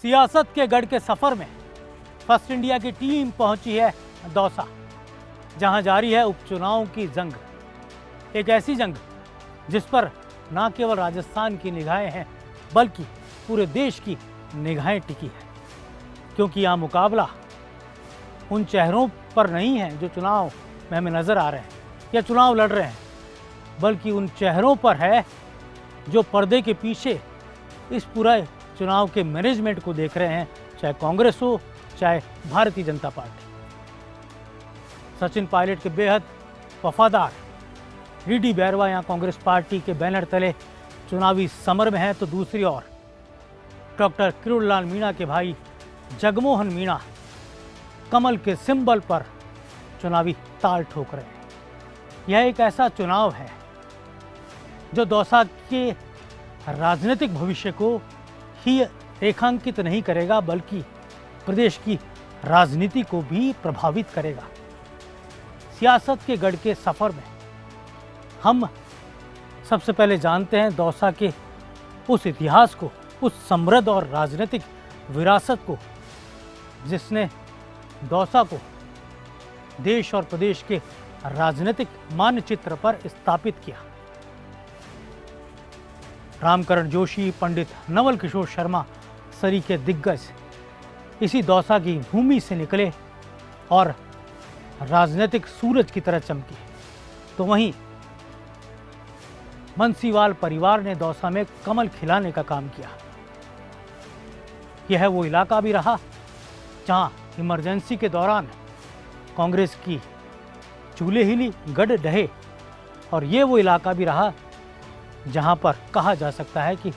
सियासत के गढ़ के सफर में फर्स्ट इंडिया की टीम पहुंची है दौसा, जहां जारी है उपचुनाव की जंग। एक ऐसी जंग जिस पर न केवल राजस्थान की निगाहें हैं बल्कि पूरे देश की निगाहें टिकी है, क्योंकि यह मुकाबला उन चेहरों पर नहीं है जो चुनाव में हमें नजर आ रहे हैं या चुनाव लड़ रहे हैं, बल्कि उन चेहरों पर है जो पर्दे के पीछे इस पूरे चुनाव के मैनेजमेंट को देख रहे हैं, चाहे कांग्रेस हो चाहे भारतीय जनता पार्टी। सचिन पायलट के बेहद वफादार डीडी बैरवा यहाँ कांग्रेस पार्टी के बैनर तले चुनावी समर में हैं, तो दूसरी ओर डॉक्टर किरोड़ीलाल मीणा के भाई जगमोहन मीणा कमल के सिंबल पर चुनावी ताल ठोक रहे हैं। यह एक ऐसा चुनाव है जो दौसा के राजनीतिक भविष्य को ही रेखांकित नहीं करेगा बल्कि प्रदेश की राजनीति को भी प्रभावित करेगा। सियासत के गढ़ के सफर में हम सबसे पहले जानते हैं दौसा के उस इतिहास को, उस समृद्ध और राजनीतिक विरासत को जिसने दौसा को देश और प्रदेश के राजनीतिक मानचित्र पर स्थापित किया। रामकरण जोशी, पंडित नवल किशोर शर्मा सरीखे दिग्गज इसी दौसा की भूमि से निकले और राजनीतिक सूरज की तरह चमके। तो वहीं बंसीवाल परिवार ने दौसा में कमल खिलाने का काम किया। यह वो इलाका भी रहा जहां इमरजेंसी के दौरान कांग्रेस की चूल्हे हिली, गढ़ ढहे, और ये वो इलाका भी रहा जहां पर कहा जा सकता है कि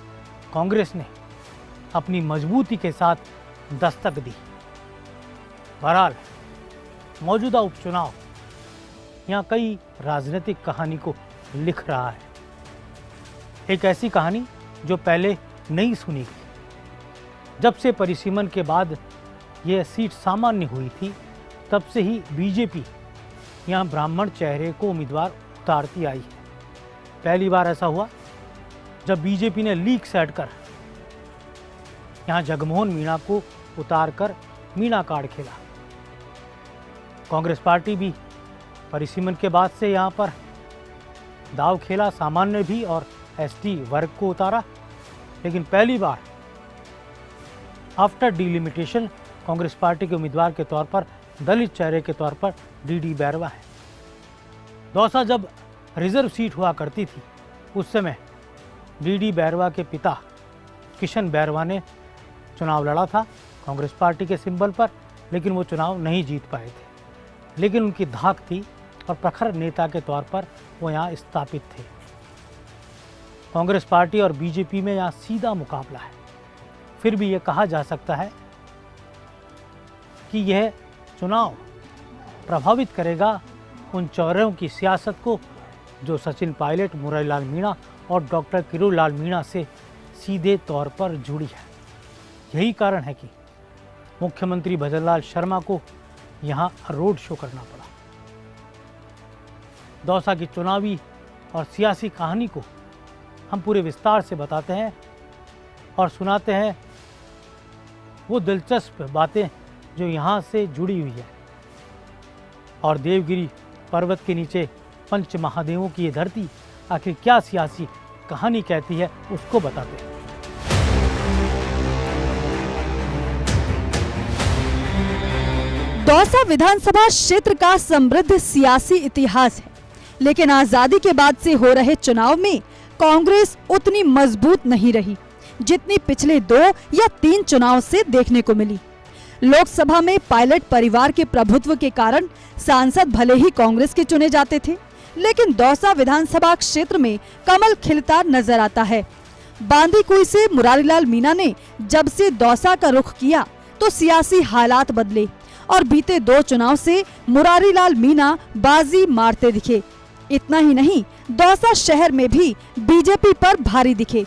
कांग्रेस ने अपनी मजबूती के साथ दस्तक दी। बहरहाल मौजूदा उपचुनाव यहाँ कई राजनीतिक कहानी को लिख रहा है। एक ऐसी कहानी जो पहले नहीं सुनी गई। जब से परिसीमन के बाद यह सीट सामान्य हुई थी, तब से ही बीजेपी यहाँ ब्राह्मण चेहरे को उम्मीदवार उतारती आई है। पहली बार ऐसा हुआ जब बीजेपी ने लीक से हटकर यहाँ जगमोहन मीणा को उतारकर मीणा कार्ड खेला। कांग्रेस पार्टी भी परिसीमन के बाद से यहाँ पर दाव खेला, सामान्य भी और एसटी वर्ग को उतारा, लेकिन पहली बार आफ्टर डिलिमिटेशन कांग्रेस पार्टी के उम्मीदवार के तौर पर दलित चेहरे के तौर पर डीडी बैरवा है। दौसा जब रिजर्व सीट हुआ करती थी, उस समय डीडी बैरवा के पिता किशन बैरवा ने चुनाव लड़ा था कांग्रेस पार्टी के सिंबल पर, लेकिन वो चुनाव नहीं जीत पाए थे। लेकिन उनकी धाक थी और प्रखर नेता के तौर पर वो यहाँ स्थापित थे। कांग्रेस पार्टी और बीजेपी में यहाँ सीधा मुकाबला है। फिर भी ये कहा जा सकता है कि यह चुनाव प्रभावित करेगा उन चौरों की सियासत को जो सचिन पायलट, मुरारीलाल मीणा और डॉक्टर किरोड़ीलाल मीणा से सीधे तौर पर जुड़ी है। यही कारण है कि मुख्यमंत्री भजनलाल शर्मा को यहाँ रोड शो करना पड़ा। दौसा की चुनावी और सियासी कहानी को हम पूरे विस्तार से बताते हैं और सुनाते हैं वो दिलचस्प बातें जो यहाँ से जुड़ी हुई है। और देवगिरी पर्वत के नीचे पंच महादेवों की ये धरती आखिर क्या सियासी कहानी कहती है, उसको बताते हैं। दौसा विधानसभा क्षेत्र का समृद्ध सियासी इतिहास है, लेकिन आजादी के बाद से हो रहे चुनाव में कांग्रेस उतनी मजबूत नहीं रही जितनी पिछले 2 या 3 चुनाव से देखने को मिली। लोकसभा में पायलट परिवार के प्रभुत्व के कारण सांसद भले ही कांग्रेस के चुने जाते थे, लेकिन दौसा विधानसभा क्षेत्र में कमल खिलता नजर आता है। बांदीकुई से मुरारीलाल मीणा ने जब से दौसा का रुख किया तो सियासी हालात बदले और बीते 2 चुनाव से मुरारीलाल मीणा बाजी मारते दिखे। इतना ही नहीं, दौसा शहर में भी बीजेपी पर भारी दिखे।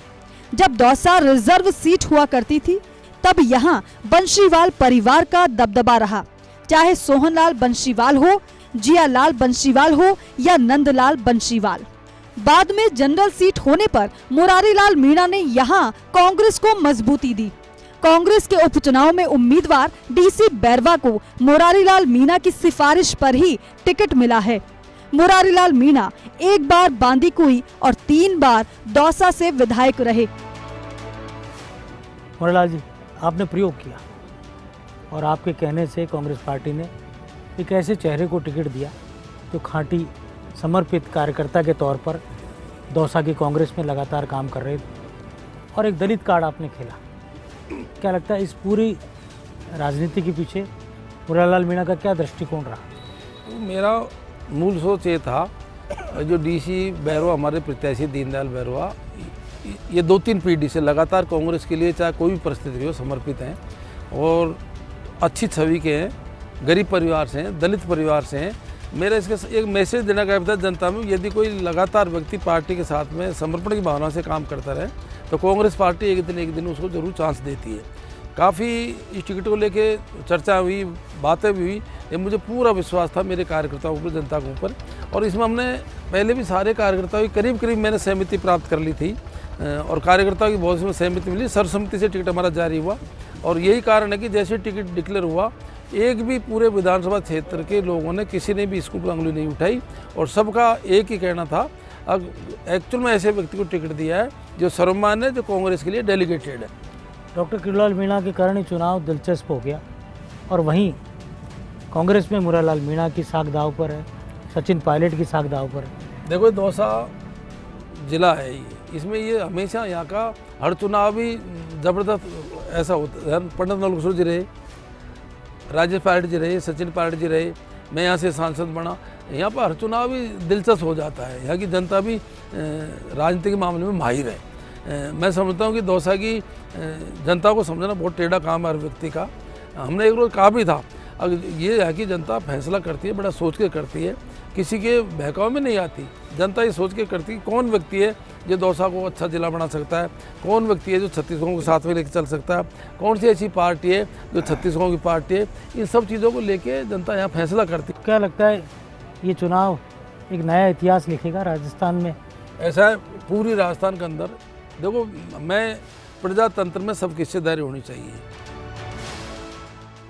जब दौसा रिजर्व सीट हुआ करती थी, तब यहाँ बंशीवाल परिवार का दबदबा रहा। चाहे सोहनलाल बंशीवाल हो, जियालाल बंशीवाल हो या नंदलाल बंशीवाल। बाद में जनरल सीट होने पर मुरारीलाल मीणा ने यहाँ कांग्रेस को मजबूती दी। कांग्रेस के उपचुनाव में उम्मीदवार डीसी बैरवा को मुरारीलाल मीणा की सिफारिश पर ही टिकट मिला है। मुरारीलाल मीणा एक बार बांदीकुई और 3 बार दौसा से विधायक रहे। मुरारीलाल जी, आपने प्रयोग किया और आपके कहने से कांग्रेस पार्टी ने एक ऐसे चेहरे को टिकट दिया जो खांटी समर्पित कार्यकर्ता के तौर पर दौसा की कांग्रेस में लगातार काम कर रहे थे, और एक दलित कार्ड आपने खेला। क्या लगता है इस पूरी राजनीति के पीछे मुरारीलाल मीणा का क्या दृष्टिकोण रहा? मेरा मूल सोच ये था, जो डीसी बैरवा हमारे प्रत्याशी दीनदयाल बैरवा ये 2-3 पीढ़ी से लगातार कांग्रेस के लिए चाहे कोई भी परिस्थिति हो समर्पित हैं और अच्छी छवि के हैं, गरीब परिवार से हैं, दलित परिवार से हैं। मेरा इसके एक मैसेज देना का था जनता में, यदि कोई लगातार व्यक्ति पार्टी के साथ में समर्पण की भावना से काम करता रहे तो कांग्रेस पार्टी एक दिन उसको जरूर चांस देती है। काफ़ी इस टिकट को लेके चर्चा हुई, बातें भी हुई, ये मुझे पूरा विश्वास था मेरे कार्यकर्ताओं पर, जनता के ऊपर, और इसमें हमने पहले भी सारे कार्यकर्ताओं की करीब मैंने सहमति प्राप्त कर ली थी और कार्यकर्ताओं की बहुत सी सहमति मिली, सर्वसम्मति से टिकट हमारा जारी हुआ। और यही कारण है कि जैसे टिकट डिक्लेयर हुआ, एक भी पूरे विधानसभा क्षेत्र के लोगों ने किसी ने भी इसको उंगली नहीं उठाई और सबका एक ही कहना था, अब एक्चुअल में ऐसे व्यक्ति को टिकट दिया है जो सर्वमान्य है, जो कांग्रेस के लिए डेलीगेटेड है। डॉक्टर किरोड़ीलाल मीणा के कारण ही चुनाव दिलचस्प हो गया और वहीं कांग्रेस में मुरारीलाल मीणा की साख दाव पर है, सचिन पायलट की साख दाव पर है। देखो, दौसा जिला है ये, इसमें ये हमेशा यहाँ का हर चुनाव भी ज़बरदस्त ऐसा होता है। पंडित नवल किशोर जी रहे, राजेश पायलट जी रहे, सचिन पायलट जी रहे, मैं यहाँ से सांसद बना, यहाँ पर हर चुनाव भी दिलचस्प हो जाता है। यहाँ की जनता भी राजनीति के मामले में माहिर है। मैं समझता हूँ कि दौसा की जनता को समझना बहुत टेढ़ा काम है हर व्यक्ति का। हमने एक रोज़ कहा भी था, अब ये यहाँ की जनता फैसला करती है, बड़ा सोच के करती है, किसी के बहकाव में नहीं आती। जनता ये सोच के करती है कौन व्यक्ति है जो दौसा को अच्छा जिला बना सकता है, कौन व्यक्ति है जो छत्तीसगढ़ को साथ में लेकर चल सकता है, कौन सी ऐसी पार्टी है जो छत्तीसगढ़ की पार्टी है। इन सब चीज़ों को लेके जनता यहाँ फैसला करती है। क्या लगता है ये चुनाव एक नया इतिहास लिखेगा राजस्थान में? ऐसा है, पूरी राजस्थान के अंदर देखो, मैं प्रजातंत्र में सबकी हिस्सेदारी होनी चाहिए।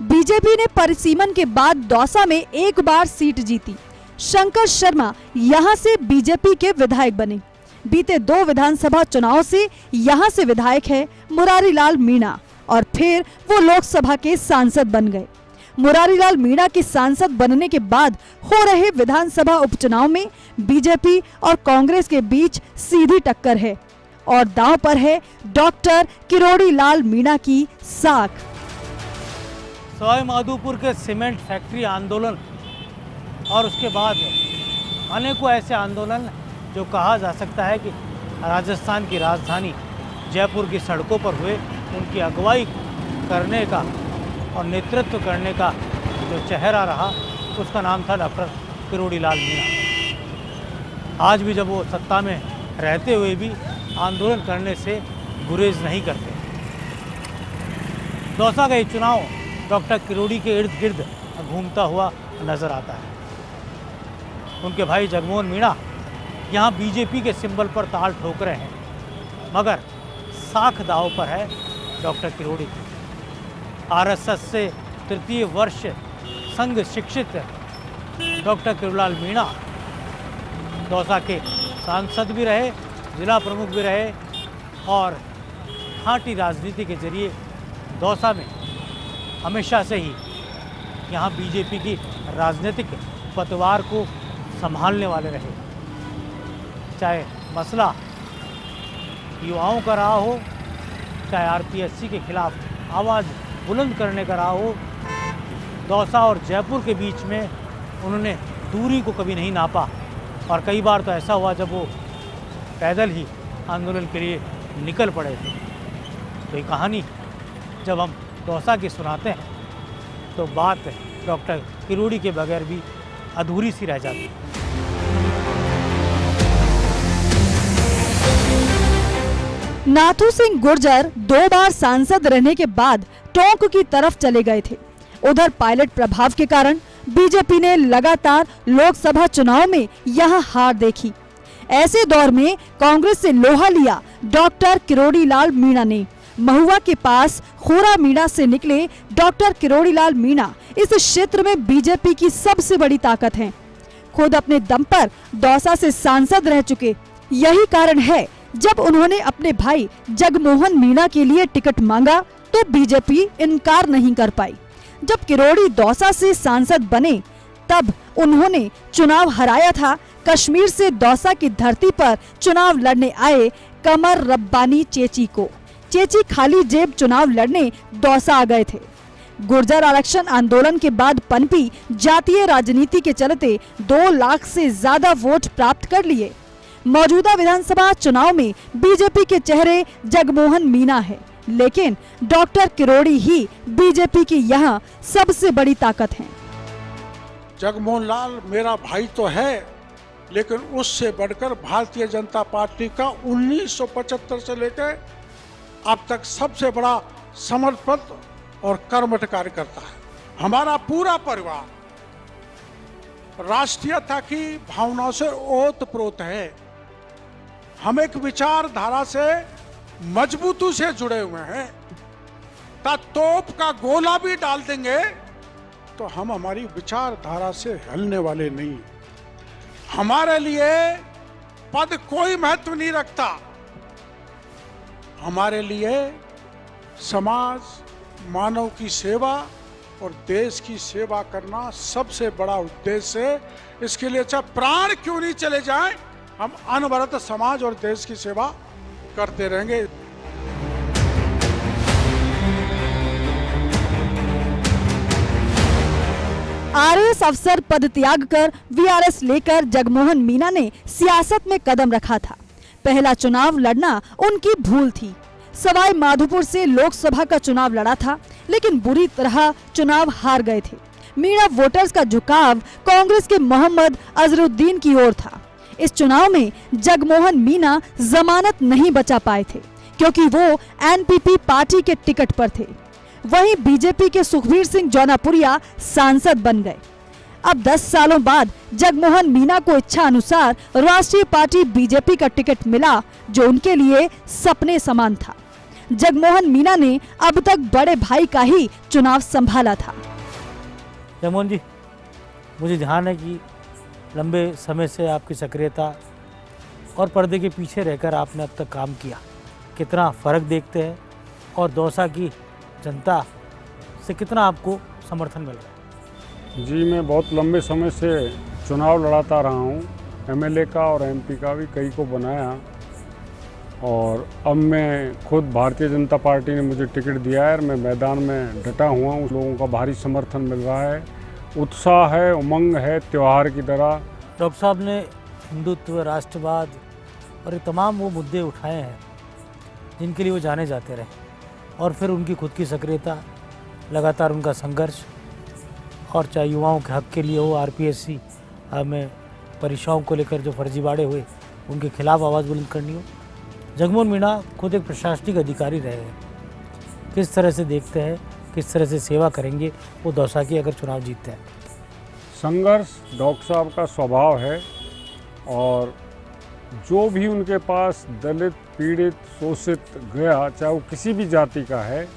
बीजेपी ने परिसीमन के बाद दौसा में एक बार सीट जीती। शंकर शर्मा यहां से बीजेपी के विधायक बने। बीते 2 विधानसभा चुनाव से यहां से विधायक है मुरारीलाल मीणा और फिर वो लोकसभा के सांसद बन गए। मुरारीलाल मीणा के सांसद बनने के बाद हो रहे विधानसभा उपचुनाव में बीजेपी और कांग्रेस के बीच सीधी टक्कर है और दांव पर है डॉक्टर किरोड़ीलाल मीणा की साख। सवाई माधोपुर के सीमेंट फैक्ट्री आंदोलन और उसके बाद अनेकों ऐसे आंदोलन जो कहा जा सकता है कि राजस्थान की राजधानी जयपुर की सड़कों पर हुए, उनकी अगुवाई करने का और नेतृत्व करने का जो चेहरा रहा उसका नाम था डॉक्टर किरोड़ीलाल मीणा। आज भी जब वो सत्ता में रहते हुए भी आंदोलन करने से गुरेज नहीं करते। दौसा का ये चुनाव डॉक्टर किरोड़ी के इर्द गिर्द घूमता हुआ नजर आता है। उनके भाई जगमोहन मीणा यहाँ बीजेपी के सिंबल पर ताल ठोक रहे हैं, मगर साख दाव पर है डॉक्टर किरोड़ी की। आरएसएस से 3य वर्ष संघ शिक्षित डॉक्टर किरोड़ीलाल मीणा दौसा के सांसद भी रहे, जिला प्रमुख भी रहे और खांटी राजनीति के जरिए दौसा में हमेशा से ही यहाँ बीजेपी की राजनीतिक पतवार को संभालने वाले रहे। चाहे मसला युवाओं का रहा हो, चाहे आरपीएससी के खिलाफ आवाज़ बुलंद करने का रहा हो, दौसा और जयपुर के बीच में उन्होंने दूरी को कभी नहीं नापा। और कई बार तो ऐसा हुआ जब वो पैदल ही आंदोलन के लिए निकल पड़े थे। तो ये कहानी जब हम दौसा की सुनाते हैं तो बात डॉक्टर किरोड़ी के बगैर भी अधूरी सी रह जाती है। नाथू सिंह गुर्जर 2 बार सांसद रहने के बाद टोंक की तरफ चले गए थे। उधर पायलट प्रभाव के कारण बीजेपी ने लगातार लोकसभा चुनाव में यहां हार देखी। ऐसे दौर में कांग्रेस से लोहा लिया डॉक्टर किरोड़ीलाल मीणा ने। महुआ के पास खोरा मीणा से निकले डॉक्टर किरोड़ीलाल मीणा इस क्षेत्र में बीजेपी की सबसे बड़ी ताकत हैं। खुद अपने दम पर दौसा से सांसद रह चुके। यही कारण है जब उन्होंने अपने भाई जगमोहन मीणा के लिए टिकट मांगा तो बीजेपी इनकार नहीं कर पाई। जब किरोड़ी दौसा से सांसद बने तब उन्होंने चुनाव हराया था कश्मीर से दौसा की धरती पर चुनाव लड़ने आए कमर रब्बानी चेची को। चेची खाली जेब चुनाव लड़ने दौसा आ गए थे। गुर्जर आरक्षण आंदोलन के बाद पनपी जातीय राजनीति के चलते 2 लाख से ज्यादा वोट प्राप्त कर लिए। मौजूदा विधानसभा चुनाव में बीजेपी के चेहरे जगमोहन मीणा है, लेकिन डॉक्टर किरोड़ी ही बीजेपी की यहाँ सबसे बड़ी ताकत हैं। जगमोहन लाल मेरा भाई तो है, लेकिन उससे बढ़कर भारतीय जनता पार्टी का 1975 से लेकर अब तक सबसे बड़ा समर्पित और कर्मठ कार्यकर्ता है। हमारा पूरा परिवार राष्ट्रीयता की भावनाओं से ओतप्रोत है। हम एक विचारधारा से मजबूती से जुड़े हुए हैं। तोप का गोला भी डाल देंगे तो हम हमारी विचारधारा से हिलने वाले नहीं। हमारे लिए पद कोई महत्व नहीं रखता। हमारे लिए समाज, मानव की सेवा और देश की सेवा करना सबसे बड़ा उद्देश्य है। इसके लिए चाहे प्राण क्यों नहीं चले जाएं, हम अनवरत समाज और देश की सेवा करते रहेंगे। आरएस अफसर पद त्याग कर वीआरएस लेकर जगमोहन मीणा ने सियासत में कदम रखा था। पहला चुनाव लड़ना उनकी भूल थी। सवाई माधोपुर से लोकसभा का चुनाव लड़ा था, लेकिन बुरी तरह चुनाव हार गए थे। मीणा वोटर्स का झुकाव कांग्रेस के मोहम्मद अजरुद्दीन की ओर था। इस चुनाव में जगमोहन मीणा जमानत नहीं बचा पाए थे, क्योंकि वो एनपीपी पार्टी के टिकट पर थे। वहीं बीजेपी के सुखबीर सिंह जौनापुरिया सांसद बन गए। अब 10 सालों बाद जगमोहन मीणा को इच्छा अनुसार राष्ट्रीय पार्टी बीजेपी का टिकट मिला, जो उनके लिए सपने समान था। जगमोहन मीणा ने अब तक बड़े भाई का ही चुनाव संभाला था। जगमोहन जी, मुझे ध्यान है कि लंबे समय से आपकी सक्रियता और पर्दे के पीछे रहकर आपने अब तक काम किया। कितना फ़र्क देखते हैं और दौसा की जनता से कितना आपको समर्थन मिल रहा है? जी, मैं बहुत लंबे समय से चुनाव लड़ाता रहा हूँ। एमएलए का और एमपी का भी कई को बनाया, और अब मैं खुद भारतीय जनता पार्टी ने मुझे टिकट दिया है और मैं मैदान में डटा हुआ हूँ। लोगों का भारी समर्थन मिल रहा है, उत्साह है, उमंग है, त्यौहार की तरह। डॉक्टर साहब ने हिंदुत्व, राष्ट्रवाद और ये तमाम वो मुद्दे उठाए हैं जिनके लिए वो जाने जाते रहे, और फिर उनकी खुद की सक्रियता, लगातार उनका संघर्ष, और चाहे युवाओं के हक के लिए हो, आरपीएससी में परीक्षाओं को लेकर जो फर्जीवाड़े हुए उनके खिलाफ आवाज़ बुलंद करनी हो। जगमोहन मीणा खुद एक प्रशासनिक अधिकारी रहे हैं। किस तरह से देखते हैं, किस तरह से सेवा करेंगे वो दौसा की अगर चुनाव जीतते हैं? संघर्ष डॉक्टर साहब का स्वभाव है, और जो भी उनके पास दलित, पीड़ित, शोषित गया, चाहे वो किसी भी जाति का है,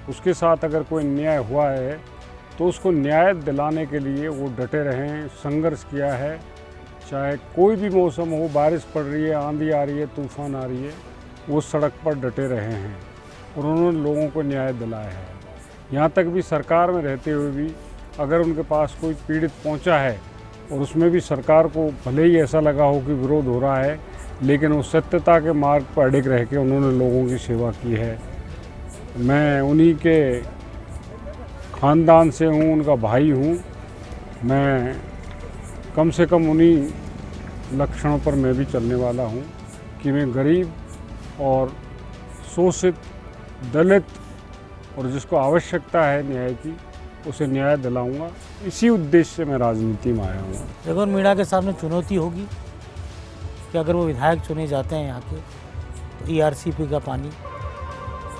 उसके साथ अगर कोई अन्याय हुआ है तो उसको न्याय दिलाने के लिए वो डटे रहे हैं, संघर्ष किया है। चाहे कोई भी मौसम हो, बारिश पड़ रही है, आंधी आ रही है, तूफान आ रही है, वो सड़क पर डटे रहे हैं और उन्होंने लोगों को न्याय दिलाया है। यहाँ तक भी सरकार में रहते हुए भी अगर उनके पास कोई पीड़ित पहुँचा है और उसमें भी सरकार को भले ही ऐसा लगा हो कि विरोध हो रहा है, लेकिन उस सत्यता के मार्ग पर अडिग रह के उन्होंने लोगों की सेवा की है। मैं उन्हीं के ख़ानदान से हूँ, उनका भाई हूँ। मैं कम से कम उन्हीं लक्षणों पर मैं भी चलने वाला हूँ कि मैं गरीब और शोषित, दलित और जिसको आवश्यकता है न्याय की, उसे न्याय दिलाऊंगा। इसी उद्देश्य से मैं राजनीति में आया हूँ। जगमोहन मीणा के सामने चुनौती होगी कि अगर वो विधायक चुने जाते हैं यहाँ के, तो ईआरसीपी का पानी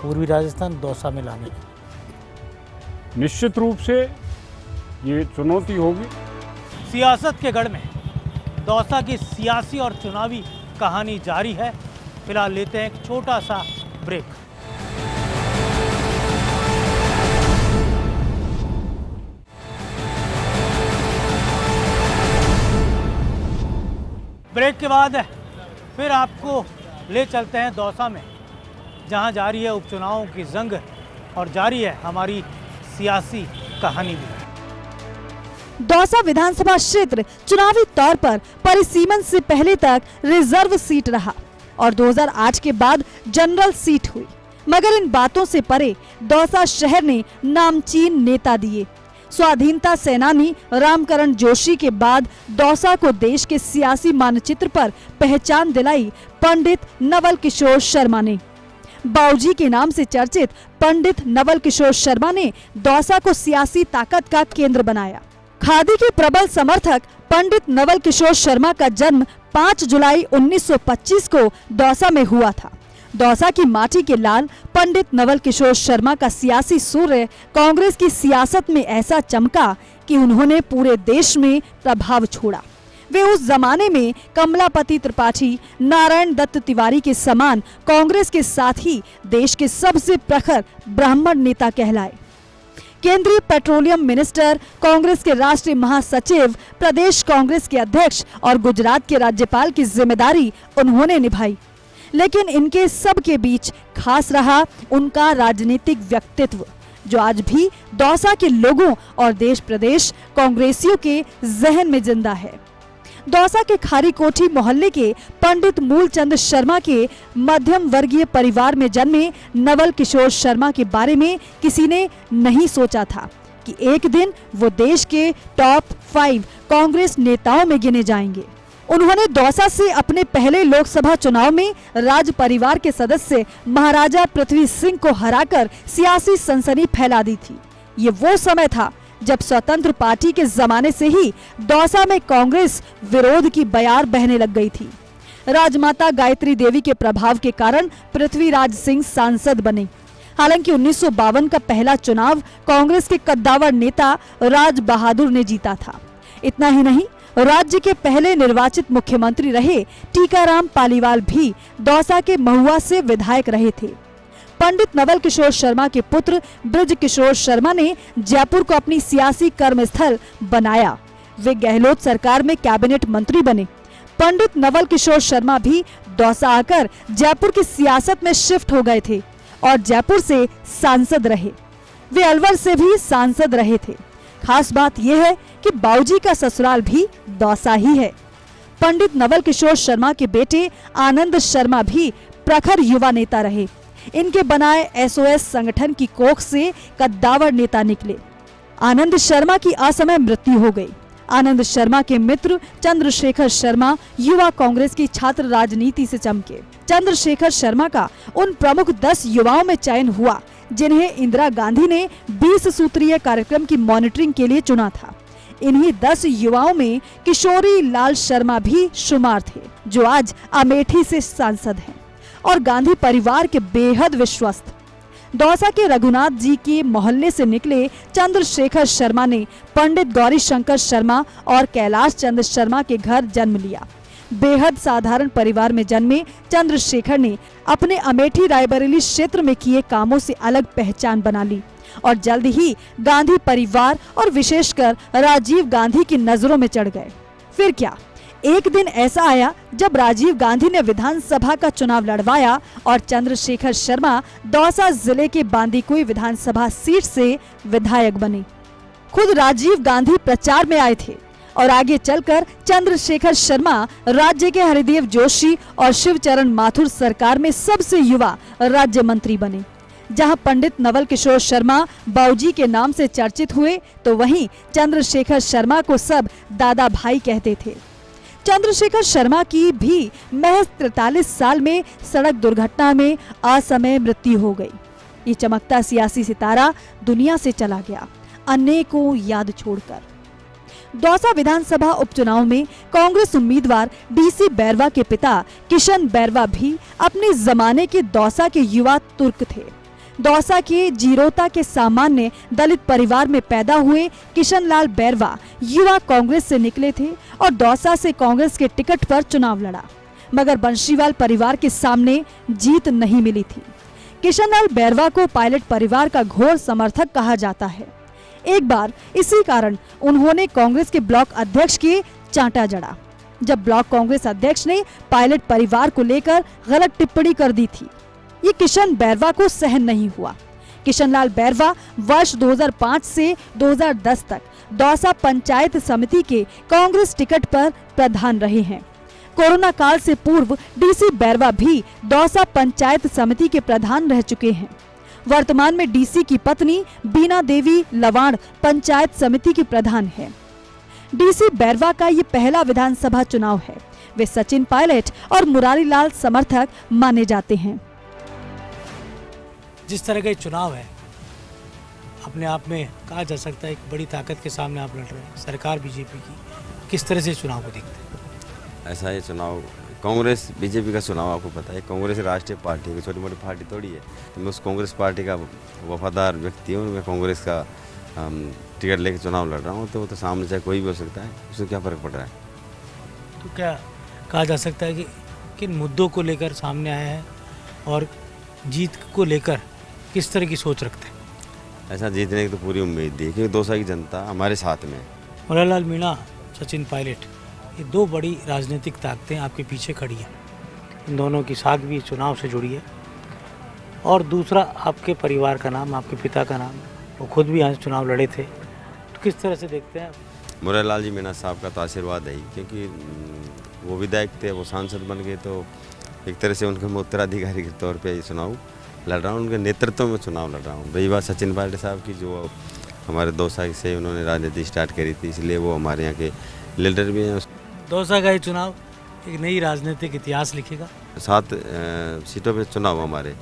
पूर्वी राजस्थान, दौसा में लाने की। निश्चित रूप से ये चुनौती होगी। सियासत के गढ़ में दौसा की सियासी और चुनावी कहानी जारी है। फिलहाल लेते हैं एक छोटा सा ब्रेक। ब्रेक के बाद फिर आपको ले चलते हैं दौसा में, जहां जारी है उपचुनावों की जंग और जारी है हमारी सियासी कहानी भी। दौसा विधानसभा क्षेत्र चुनावी तौर पर परिसीमन से पहले तक रिजर्व सीट रहा और 2008 के बाद जनरल सीट हुई, मगर इन बातों से परे दौसा शहर ने नामचीन नेता दिए। स्वाधीनता सेनानी रामकरण जोशी के बाद दौसा को देश के सियासी मानचित्र पर पहचान दिलाई पंडित नवल किशोर शर्मा ने। बाऊजी के नाम से चर्चित पंडित नवल किशोर शर्मा ने दौसा को सियासी ताकत का केंद्र बनाया। खादी के प्रबल समर्थक पंडित नवल किशोर शर्मा का जन्म 5 जुलाई 1925 को दौसा में हुआ था। दौसा की माटी के लाल पंडित नवल किशोर शर्मा का सियासी सूर्य कांग्रेस की सियासत में ऐसा चमका कि उन्होंने पूरे देश में प्रभाव छोड़ा। वे उस जमाने में कमलापति त्रिपाठी, नारायण दत्त तिवारी के समान कांग्रेस के साथ ही देश के सबसे प्रखर ब्राह्मण नेता कहलाए। केंद्रीय पेट्रोलियम मिनिस्टर, कांग्रेस के राष्ट्रीय महासचिव, प्रदेश कांग्रेस के अध्यक्ष और गुजरात के राज्यपाल की जिम्मेदारी उन्होंने निभाई। लेकिन इनके सब के बीच खास रहा उनका राजनीतिक व्यक्तित्व, जो आज भी दौसा के लोगों और देश प्रदेश कांग्रेसियों के जहन में जिंदा है। दौसा के खारी कोठी मोहल्ले के पंडित मूलचंद शर्मा के मध्यम वर्गीय परिवार में जन्मे नवल किशोर शर्मा के बारे में किसी ने नहीं सोचा था कि एक दिन वो देश के टॉप 5 कांग्रेस नेताओं में गिने जाएंगे। उन्होंने दौसा से अपने पहले लोकसभा चुनाव में राज परिवार के सदस्य महाराजा पृथ्वी सिंह को हराकर सियासी सनसनी फैला दी थी। ये वो समय था जब स्वतंत्र पार्टी के जमाने से ही दौसा में कांग्रेस विरोध की बयार बहने लग गई थी। राजमाता गायत्री देवी के प्रभाव के कारण पृथ्वीराज सिंह सांसद बने। हालांकि 1952 का पहला चुनाव कांग्रेस के कद्दावर नेता राज बहादुर ने जीता था। इतना ही नहीं, राज्य के पहले निर्वाचित मुख्यमंत्री रहे टीकाराम पालीवाल भी दौसा के महुआ से विधायक रहे थे। पंडित नवल किशोर शर्मा के पुत्र ब्रज किशोर शर्मा ने जयपुर को अपनी सियासी कर्मस्थल बनाया। वे गहलोत सरकार में कैबिनेट मंत्री बने। पंडित नवल किशोर शर्मा भी दौसा आकर जयपुर की सियासत में शिफ्ट हो गए थे और जयपुर से सांसद रहे। वे अलवर से भी सांसद रहे थे। खास बात यह है कि बाऊजी का ससुराल भी दौसा ही है। पंडित नवल किशोर शर्मा के बेटे आनंद शर्मा भी प्रखर युवा नेता रहे। इनके बनाए SOS संगठन की कोख से कद्दावर नेता निकले। आनंद शर्मा की असमय मृत्यु हो गई। आनंद शर्मा के मित्र चंद्रशेखर शर्मा युवा कांग्रेस की छात्र राजनीति से चमके। चंद्रशेखर शर्मा का उन प्रमुख 10 युवाओं में चयन हुआ जिन्हें इंदिरा गांधी ने 20 सूत्रीय कार्यक्रम की मॉनिटरिंग के लिए चुना था। इन्हीं 10 युवाओं में किशोरी लाल शर्मा भी शुमार थे, जो आज अमेठी से सांसद हैं और गांधी परिवार के बेहद विश्वस्त। दौसा के रघुनाथ जी के मोहल्ले से निकले चंद्रशेखर शर्मा ने पंडित गौरी शंकर शर्मा और कैलाश चंद्र शर्मा के घर जन्म लिया। बेहद साधारण परिवार में जन्मे चंद्रशेखर ने अपने अमेठी रायबरेली क्षेत्र में किए कामों से अलग पहचान बना ली और जल्द ही गांधी परिवार और विशेषकर राजीव गांधी की नजरों में चढ़ गए। फिर क्या, एक दिन ऐसा आया जब राजीव गांधी ने विधानसभा का चुनाव लड़वाया और चंद्रशेखर शर्मा दौसा जिले के बांदीकुई विधानसभा सीट से विधायक बने। खुद राजीव गांधी प्रचार में आए थे और आगे चलकर चंद्रशेखर शर्मा राज्य के हरिदेव जोशी और शिवचरण माथुर सरकार में सबसे युवा राज्य मंत्री बने। जहां पंडित नवल किशोर शर्मा बाऊजी के नाम से चर्चित हुए, तो वहीं चंद्रशेखर शर्मा को सब दादा भाई कहते थे। चंद्रशेखर शर्मा की भी महज 43 साल में सड़क दुर्घटना में असमय मृत्यु हो गई। ये चमकता सियासी सितारा दुनिया से चला गया, अनेकों याद छोड़कर। दौसा विधानसभा उपचुनाव में कांग्रेस उम्मीदवार DC बैरवा के पिता किशन बैरवा भी अपने जमाने के दौसा के युवा तुर्क थे। दौसा के जीरोता के सामान्य दलित परिवार में पैदा हुए किशन लाल बैरवा युवा कांग्रेस से निकले थे और दौसा से कांग्रेस के टिकट पर चुनाव लड़ा, मगर बंशीवाल परिवार के सामने जीत नहीं मिली थी। किशन लाल बैरवा को पायलट परिवार का घोर समर्थक कहा जाता है। एक बार इसी कारण उन्होंने कांग्रेस के ब्लॉक अध्यक्ष के चांटा जड़ा। जब ब्लॉक कांग्रेस अध्यक्ष ने पायलट परिवार को लेकर गलत टिप्पणी कर दी थी। ये किशन बैरवा को सहन नहीं हुआ। किशनलाल बैरवा वर्ष 2005 से 2010 तक दौसा पंचायत समिति के कांग्रेस टिकट पर प्रधान रहे हैं। कोरोना काल से पूर्व डीसी बैरवा भी दौसा पंचायत समिति के प्रधान रह चुके हैं। वर्तमान में डीसी की पत्नी बीना देवी लवाण पंचायत समिति की प्रधान है। डीसी बैरवा का ये पहला विधानसभा चुनाव है। वे सचिन पायलट और मुरारी लाल समर्थक माने जाते हैं। जिस तरह का चुनाव है, अपने आप में कहा जा सकता है एक बड़ी ताकत के सामने आप लड़ रहे हैं। सरकार बीजेपी की किस तरह से चुनाव को देखते हैं? ऐसा ये चुनाव कांग्रेस बीजेपी का चुनाव आपको पता है, कांग्रेस राष्ट्रीय पार्टी है, छोटी मोटी पार्टी थोड़ी है। तो मैं उस कांग्रेस पार्टी का वफादार व्यक्ति हूँ। मैं कांग्रेस का टिकट लेकर चुनाव लड़ रहा हूँ, तो वो तो सामने चाहे कोई भी हो सकता है, उससे क्या फ़र्क पड़ रहा है। तो क्या कहा जा सकता है कि किन मुद्दों को लेकर सामने आए हैं और जीत को लेकर किस तरह की सोच रखते हैं? ऐसा जीतने की तो पूरी उम्मीद थी, क्योंकि दौसा की जनता हमारे साथ में है। मुरारी लाल मीणा, सचिन पायलट, ये दो बड़ी राजनीतिक ताकतें आपके पीछे खड़ी हैं। इन दोनों की साख भी चुनाव से जुड़ी है। और दूसरा आपके परिवार का नाम, आपके पिता का नाम, वो खुद भी यहाँ चुनाव लड़े थे। तो किस तरह से देखते हैं? मुरारी लाल जी मीणा साहब का तो आशीर्वाद है ही, क्योंकि वो विधायक थे, वो सांसद बन गए, तो एक तरह से उनके मैं उत्तराधिकारी के तौर पे ये चुनाव लड़ रहा हूँ। उनके नेतृत्व में चुनाव लड़ रहा हूँ। रही बात सचिन पायलट साहब की, जो हमारे दौसा से उन्होंने राजनीति स्टार्ट करी थी, इसलिए वो हमारे यहाँ के लीडर भी हैं। दौसा का ये चुनाव एक नई राजनीतिक इतिहास लिखेगा। 7 सीटों पे चुनाव हमारे,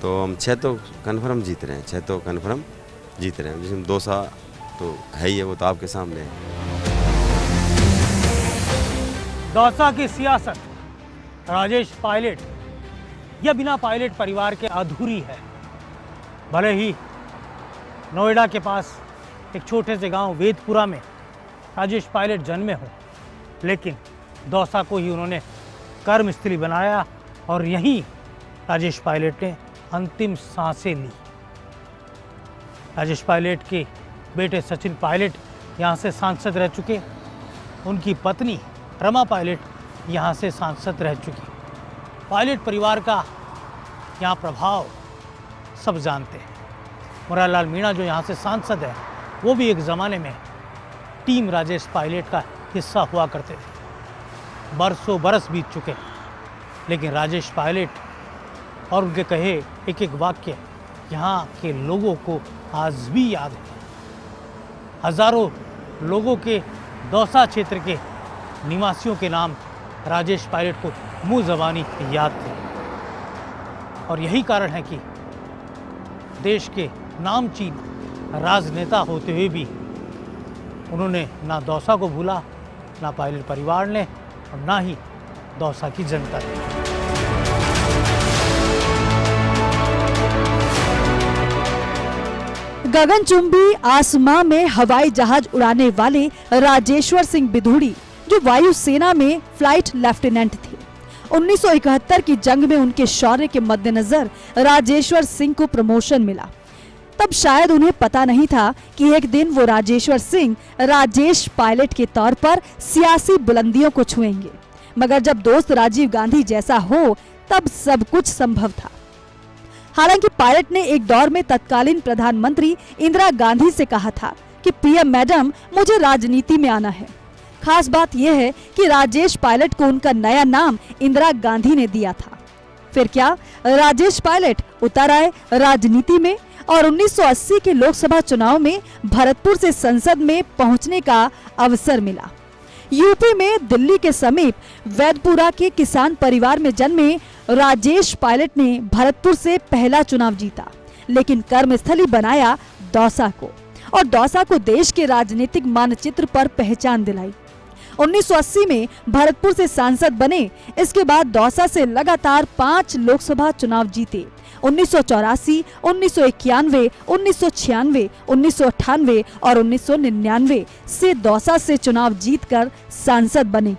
तो हम 6 तो कन्फर्म जीत रहे हैं, 6 तो कन्फर्म जीत रहे हैं, जिसमें दौसा तो है ही है, वो तो आपके सामने है। दौसा की सियासत राजेश पायलट या बिना पायलट परिवार के अधूरी है। भले ही नोएडा के पास एक छोटे से गांव वेदपुरा में राजेश पायलट जन्मे हों, लेकिन दौसा को ही उन्होंने कर्मस्थली बनाया और यहीं राजेश पायलट ने अंतिम सांसें ली। राजेश पायलट के बेटे सचिन पायलट यहाँ से सांसद रह चुके। उनकी पत्नी रमा पायलट यहाँ से सांसद रह चुकी। पायलट परिवार का यहाँ प्रभाव सब जानते हैं। मुरारी लाल मीणा जो यहाँ से सांसद है, वो भी एक ज़माने में टीम राजेश पायलट का हिस्सा हुआ करते थे। बरसों बरस बीत चुके, लेकिन राजेश पायलट और उनके कहे एक एक वाक्य यहाँ के लोगों को आज भी याद है। हजारों लोगों के दौसा क्षेत्र के निवासियों के नाम राजेश पायलट को मुँह ज़बानी याद थे। और यही कारण है कि देश के नामचीन राजनेता होते हुए भी उन्होंने ना दौसा को भूला, ना पायलट परिवार ने, और ना ही दौसा की जनता ने। गगनचुंबी आसमां में हवाई जहाज उड़ाने वाले राजेश्वर सिंह बिधूड़ी, जो वायुसेना में फ्लाइट लेफ्टिनेंट थे, 1971 की जंग में उनके शौर्य के मद्देनजर राजेश्वर सिंह को प्रमोशन मिला। तब शायद उन्हें पता नहीं था कि एक दिन वो राजेश्वर सिंह राजेश पायलट के तौर पर सियासी बुलंदियों को छुएंगे। मगर जब दोस्त राजीव गांधी जैसा हो, तब सब कुछ संभव था। हालांकि पायलट ने एक दौर में तत्कालीन प्रधानमंत्री इंदिरा गांधी से कहा था कि पीएम मैडम, मुझे राजनीति में आना है। खास बात यह है कि राजेश पायलट को उनका नया नाम इंदिरा गांधी ने दिया था। फिर क्या राजेश पायलट उतर आए राजनीति में और 1980 के लोकसभा चुनाव में भरतपुर से संसद में पहुंचने का अवसर मिला। यूपी में दिल्ली के समीप वैदपुरा के किसान परिवार में जन्मे राजेश पायलट ने भरतपुर से पहला चुनाव जीता, लेकिन कर्मस्थली बनाया दौसा को, और दौसा को देश के राजनीतिक मानचित्र पर पहचान दिलाई। 1980 में भरतपुर से सांसद बने। इसके बाद दौसा से लगातार 5 लोकसभा चुनाव जीते। 1984, 1991, 1996, 1998 और 1999 से दौसा से चुनाव जीतकर सांसद बने।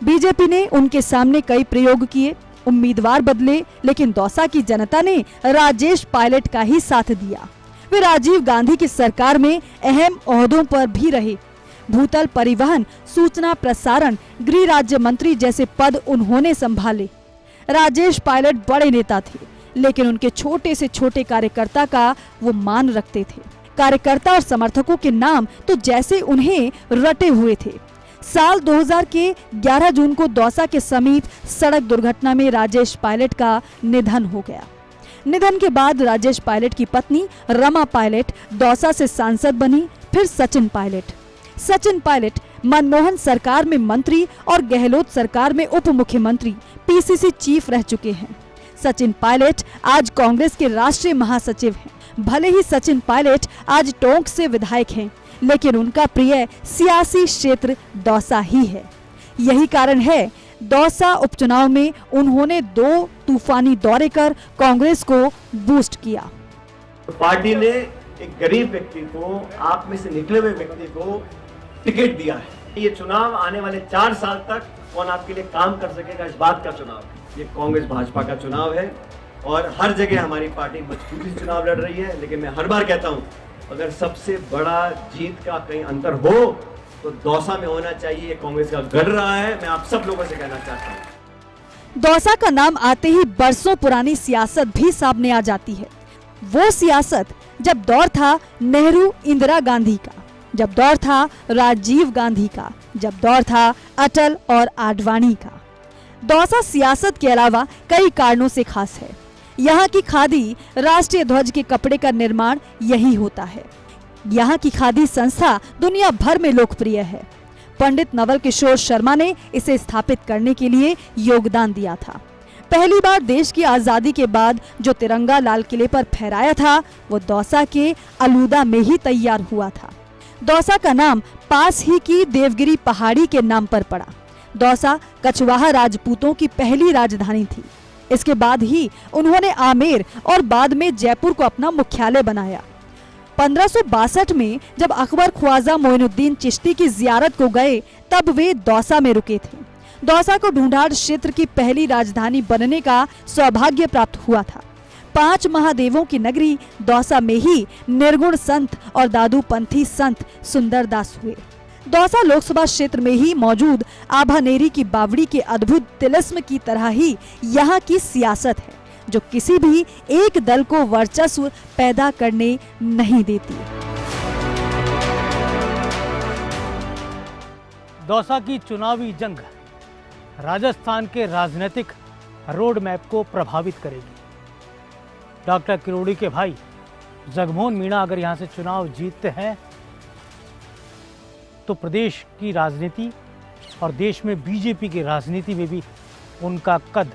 बीजेपी ने उनके सामने कई प्रयोग किए, उम्मीदवार बदले, लेकिन दौसा की जनता ने राजेश पायलट का ही साथ दिया। वे राजीव गांधी की सरकार में अहम ओहदों पर भी रहे। भूतल परिवहन, सूचना प्रसारण, गृह राज्य मंत्री जैसे पद उन्होंने संभाले। राजेश पायलट बड़े नेता थे, लेकिन उनके छोटे से छोटे कार्यकर्ता का वो मान रखते थे। कार्यकर्ता और समर्थकों के नाम तो जैसे उन्हें रटे हुए थे। साल 2000 के 11 जून को दौसा के समीप सड़क दुर्घटना में राजेश पायलट का निधन हो गया। निधन के बाद राजेश पायलट की पत्नी रमा पायलट दौसा से सांसद बनी, फिर सचिन पायलट। सचिन पायलट मनमोहन सरकार में मंत्री और गहलोत सरकार में उप मुख्यमंत्री, पीसीसी चीफ रह चुके हैं। सचिन पायलट आज कांग्रेस के राष्ट्रीय महासचिव हैं। भले ही सचिन पायलट आज टोंक से विधायक हैं, लेकिन उनका प्रिय सियासी क्षेत्र दौसा ही है। यही कारण है दौसा उपचुनाव में उन्होंने 2 तूफानी दौरे कर कांग्रेस को बूस्ट किया। पार्टी ने एक गरीब व्यक्ति को, आप में से निकले हुए व्यक्ति को टिकट दिया है। ये चुनाव आने वाले 4 साल तक कौन आपके लिए काम कर सकेगा, इस बात का चुनाव है। ये कांग्रेस भाजपा का चुनाव है और हर जगह हमारी पार्टी मजबूती से चुनाव लड़ रही है। लेकिन मैं हर बार कहता हूँ, अगर सबसे बड़ा जीत का कहीं अंतर हो तो दौसा में होना चाहिए। कांग्रेस का गढ़ रहा है। मैं आप सब लोगों से कहना चाहता हूँ, दौसा का नाम आते ही बरसों पुरानी सियासत भी सामने आ जाती है। वो सियासत जब दौर था नेहरू इंदिरा गांधी का, जब दौर था राजीव गांधी का, जब दौर था अटल और आडवाणी का। दौसा सियासत के अलावा कई कारणों से खास है। यहाँ की खादी राष्ट्रीय ध्वज के कपड़े का निर्माण यही होता है। यहाँ की खादी संस्था दुनिया भर में लोकप्रिय है। पंडित नवल किशोर शर्मा ने इसे स्थापित करने के लिए योगदान दिया था। पहली बार देश की आजादी के बाद जो तिरंगा लाल किले पर फहराया था, वो दौसा के अलूदा में ही तैयार हुआ था। दौसा का नाम पास ही की देवगिरी पहाड़ी के नाम पर पड़ा। दौसा कछवाहा राजपूतों की पहली राजधानी थी। इसके बाद ही उन्होंने आमेर और बाद में जयपुर को अपना मुख्यालय बनाया। 1562 में जब अकबर ख्वाजा मोइनुद्दीन चिश्ती की जियारत को गए, तब वे दौसा में रुके थे। दौसा को ढूंढाड़ क्षेत्र की पहली राजधानी बनने का सौभाग्य प्राप्त हुआ था। 5 महादेवों की नगरी दौसा में ही निर्गुण संत और दादूपंथी संत सुंदरदास हुए। दौसा लोकसभा क्षेत्र में ही मौजूद आभानेरी की बावड़ी के अद्भुत तिलिस्म की तरह ही यहाँ की सियासत है, जो किसी भी एक दल को वर्चस्व पैदा करने नहीं देती। दौसा की चुनावी जंग राजस्थान के राजनीतिक रोड मैप को प्रभावित करेगी। डॉक्टर किरोड़ी के भाई जगमोहन मीणा अगर यहाँ से चुनाव जीतते हैं तो प्रदेश की राजनीति और देश में बीजेपी की राजनीति में भी उनका कद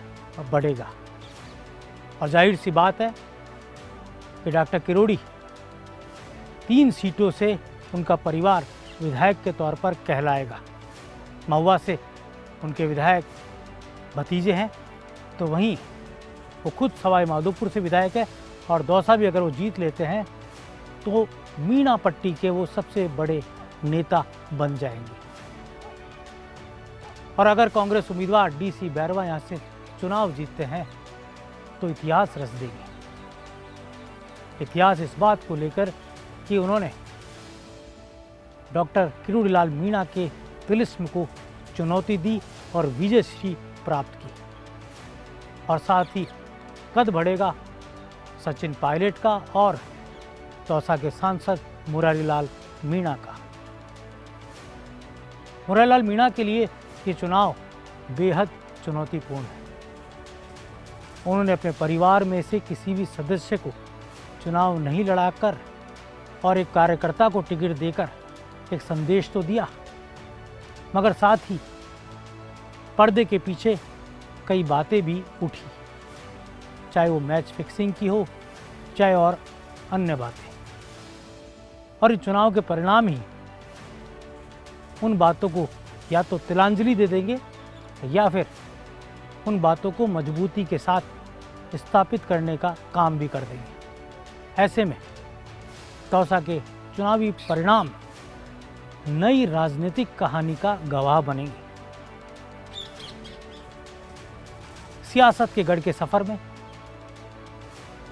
बढ़ेगा। और जाहिर सी बात है कि डॉक्टर किरोड़ी 3 सीटों से उनका परिवार विधायक के तौर पर कहलाएगा। महुआ से उनके विधायक भतीजे हैं, तो वहीं वो खुद सवाई माधोपुर से विधायक है, और दौसा भी अगर वो जीत लेते हैं तो मीणा पट्टी के वो सबसे बड़े नेता बन जाएंगे। और अगर कांग्रेस उम्मीदवार डीसी बैरवा यहाँ से चुनाव जीतते हैं तो इतिहास रच देगी। इतिहास इस बात को लेकर कि उन्होंने डॉक्टर किरोड़ीलाल मीणा के तिलिस्म को चुनौती दी और विजयश्री प्राप्त की। और साथ ही कद बढ़ेगा सचिन पायलट का और दौसा के सांसद मुरारीलाल मीणा का। मुरारीलाल मीणा के लिए ये चुनाव बेहद चुनौतीपूर्ण है। उन्होंने अपने परिवार में से किसी भी सदस्य को चुनाव नहीं लड़ाकर और एक कार्यकर्ता को टिकट देकर एक संदेश तो दिया, मगर साथ ही पर्दे के पीछे कई बातें भी उठी, चाहे वो मैच फिक्सिंग की हो, चाहे और अन्य बातें। और इस चुनाव के परिणाम ही उन बातों को या तो तिलांजलि दे देंगे या फिर उन बातों को मजबूती के साथ स्थापित करने का काम भी कर देंगे। ऐसे में दौसा के चुनावी परिणाम नई राजनीतिक कहानी का गवाह बनेंगे। सियासत के गढ़ के सफर में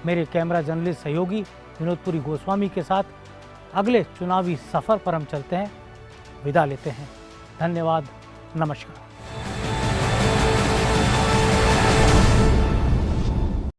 मेरे कैमरा जर्नलिस्ट सहयोगी विनोदपुरी गोस्वामी के साथ अगले चुनावी सफर पर हम चलते हैं। विदा लेते हैं। धन्यवाद, नमस्कार।